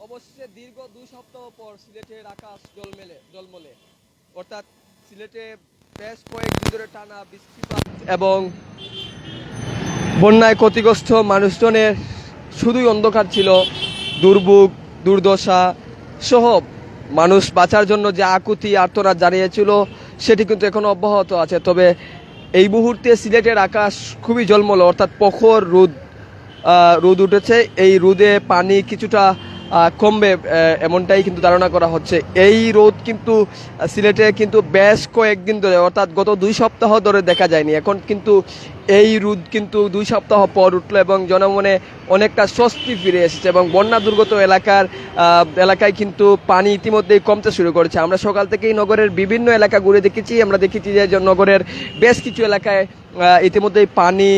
অবশেষে দীর্ঘ 2 সপ্তাহ পর সিলেটের আকাশ জলমলে অর্থাৎ সিলেটে বেশ কয়েকদিন ধরে টানা বৃষ্টিপাত এবং বন্যায় ক্ষতিগ্রস্ত মানুষজনের শুধুই অন্ধকার ছিল। দুর্ভোগ, দুর্দশা সহ মানুষ বাঁচার জন্য যে আকুতি আর্তনাদ জানিয়েছিল সেটি কিন্তু এখনো অব্যাহত আছে। তবে এই মুহূর্তে সিলেটের আকাশ খুবই জলমলে, অর্থাৎ প্রখর রোদ উঠেছে। এই রোদে পানি কিছুটা কমবে এমনটাই কিন্তু ধারণা করা হচ্ছে। এই রোদ কিন্তু সিলেটে কিন্তু বেশ কয়েকদিন ধরে, অর্থাৎ গত 2 সপ্তাহ ধরে দেখা যায়নি। এখন কিন্তু এই রোদ কিন্তু 2 সপ্তাহ পর উঠলো এবং জনমনে অনেকটা স্বস্তি ফিরে এসেছে এবং বন্যা দুর্গত এলাকায় কিন্তু পানি ইতিমধ্যেই কমতে শুরু করেছে। আমরা সকাল থেকেই নগরের বিভিন্ন এলাকা ঘুরে দেখেছি। আমরা দেখেছি যে নগরের বেশ কিছু এলাকায় ইতিমধ্যেই পানি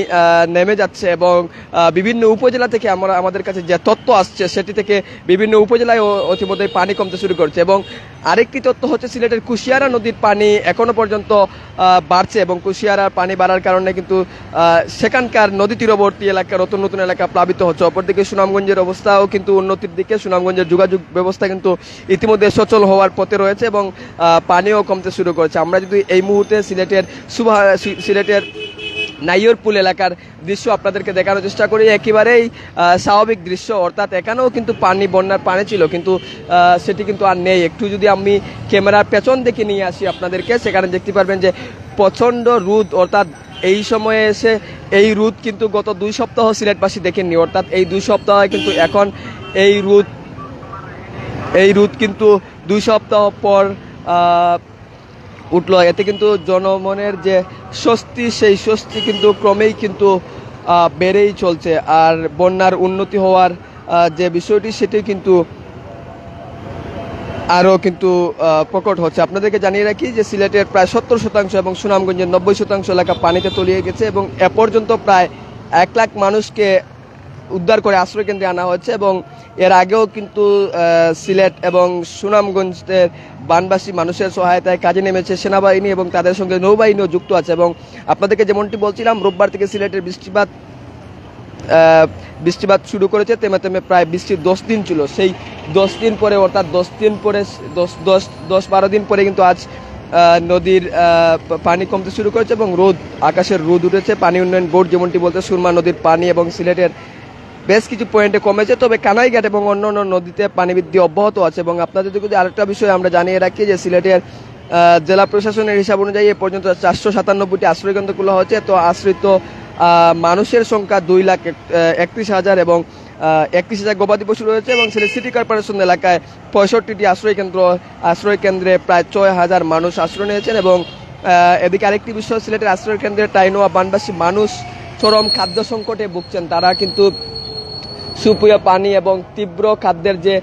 নেমে যাচ্ছে এবং বিভিন্ন উপজেলা থেকে আমাদের কাছে যে তথ্য আসছে সেটি থেকে বিভিন্ন উপজেলায় ইতিমধ্যেই পানি কমতে শুরু করছে। এবং আরেকটি তথ্য হচ্ছে সিলেটের কুশিয়ারা নদীর পানি এখনো পর্যন্ত বাড়ছে এবং কুশিয়ারার পানি বাড়ার কারণে কিন্তু সেখানকার নদী তীরবর্তী এলাকা, নতুন নতুন এলাকা প্লাবিত হচ্ছে। অপরদিকে সুনামগঞ্জের অবস্থাও কিন্তু উন্নতির দিকে। সুনামগঞ্জের যোগাযোগ ব্যবস্থা কিন্তু ইতিমধ্যে সচল হওয়ার পথে রয়েছে এবং পানিও কমতে শুরু করেছে। আমরা যদি এই মুহূর্তে সিলেটের নাইয়রপুল এলাকার দৃশ্য আপনাদেরকে দেখানোর চেষ্টা করি, একেবারেই স্বাভাবিক দৃশ্য, অর্থাৎ এখানেও কিন্তু বন্যার পানি ছিল, কিন্তু সেটি কিন্তু আর নেই। একটু যদি আমি ক্যামেরার পেছন দিকে নিয়ে আসি আপনাদেরকে, সেখানে দেখতে পারবেন যে প্রচণ্ড রোদ, অর্থাৎ এই সময়ে এসে এই রোদ কিন্তু গত 2 সপ্তাহ সিলেটবাসী দেখেননি। অর্থাৎ এই 2 সপ্তাহে কিন্তু এখন এই রোদ কিন্তু 2 সপ্তাহ পর উঠলো। এতে কিন্তু জনমনের যে স্বস্তি, সেই স্বস্তি কিন্তু ক্রমেই কিন্তু বেড়েই চলছে। আর বন্যার উন্নতি হওয়ার যে বিষয়টি সেটি কিন্তু আরও কিন্তু প্রকট হচ্ছে। আপনাদেরকে জানিয়ে রাখি যে সিলেটের প্রায় 70% এবং সুনামগঞ্জের 90% এলাকা পানিতে তলিয়ে গেছে এবং এ পর্যন্ত প্রায় 1 লাখ মানুষকে উদ্ধার করে আশ্রয়কেন্দ্রে আনা হচ্ছে। এবং এর আগেও কিন্তু সিলেট এবং সুনামগঞ্জের বানবাসী মানুষের সহায়তায় কাজে নেমেছে সেনাবাহিনী এবং তাদের সঙ্গে নৌবাহিনীও যুক্ত আছে। এবং আপনাদেরকে যেমনটি বলছিলাম, রোববার থেকে সিলেটের বৃষ্টিপাত শুরু করেছে। তেমে প্রায় বৃষ্টির 10 দিন ছিল। সেই 10 দিন পরে, অর্থাৎ 10-12 দিন পরে কিন্তু আজ নদীর পানি কমতে শুরু করেছে এবং আকাশের রোদ উঠেছে। পানি উন্নয়ন বোর্ড যেমনটি বলতে, সুরমা নদীর পানি এবং সিলেটের বেশ কিছু পয়েন্টে কমেছে, তবে কানাইঘাট এবং অন্য নদীতে পানি বৃদ্ধি অব্যাহত আছে। এবং আপনাদের যদি আরেকটা বিষয় আমরা জানিয়ে রাখি যে সিলেটের জেলা প্রশাসনের হিসাব অনুযায়ী এ পর্যন্ত 497টি আশ্রয়কেন্দ্র খোলা হয়েছে। তো আশ্রিত মানুষের সংখ্যা 2,31,000 এবং 31,000 গবাদি পশু রয়েছে। এবং সিলেট সিটি কর্পোরেশন এলাকায় 65টি আশ্রয়কেন্দ্রে প্রায় 6,000 মানুষ আশ্রয় নিয়েছেন। এবং এদিকে আরেকটি বিষয়, সিলেটের আশ্রয়কেন্দ্রে টাইনোয়া বানবাসী মানুষ চরম খাদ্য সংকটে ভুগছেন। তারা কিন্তু সুপেয় পানি এবং তীব্র খাদ্যের যে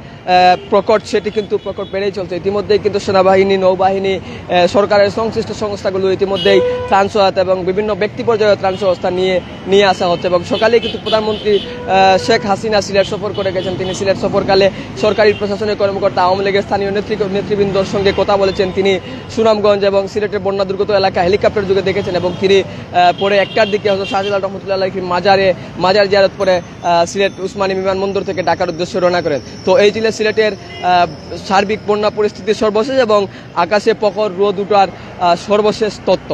প্রকট, সেটি কিন্তু প্রকট বেড়েই চলছে। ইতিমধ্যেই কিন্তু সেনাবাহিনী, নৌবাহিনী, সরকারের সংশ্লিষ্ট সংস্থাগুলো ইতিমধ্যেই ত্রাণ সহায়তা এবং বিভিন্ন ব্যক্তি পর্যায়ে ত্রাণ সংস্থা নিয়ে আসা হচ্ছে। এবং সকালেই কিন্তু প্রধানমন্ত্রী শেখ হাসিনা সিলেট সফর করে গেছেন। তিনি সিলেট সফরকালে সরকারি প্রশাসনের কর্মকর্তা, আওয়ামী লীগের স্থানীয় নেতৃবৃন্দর সঙ্গে কথা বলেছেন। তিনি সুনামগঞ্জ এবং সিলেটের বন্যা দুর্গত এলাকা হেলিকপ্টার যোগে দেখেছেন এবং তিনি পরে 1টার দিকে শাহজালাল রহমতুল্লাহ মাজার জিয়ারত করে সিলেট উসমানী বিমানবন্দর থেকে ঢাকার উদ্দেশ্যে রওনা করেন। তো এই ছিল সিলেটের সার্বিক বন্যা পরিস্থিতির সর্বশেষ এবং আকাশে প্রখর রোদ ওঠার সর্বশেষ তথ্য।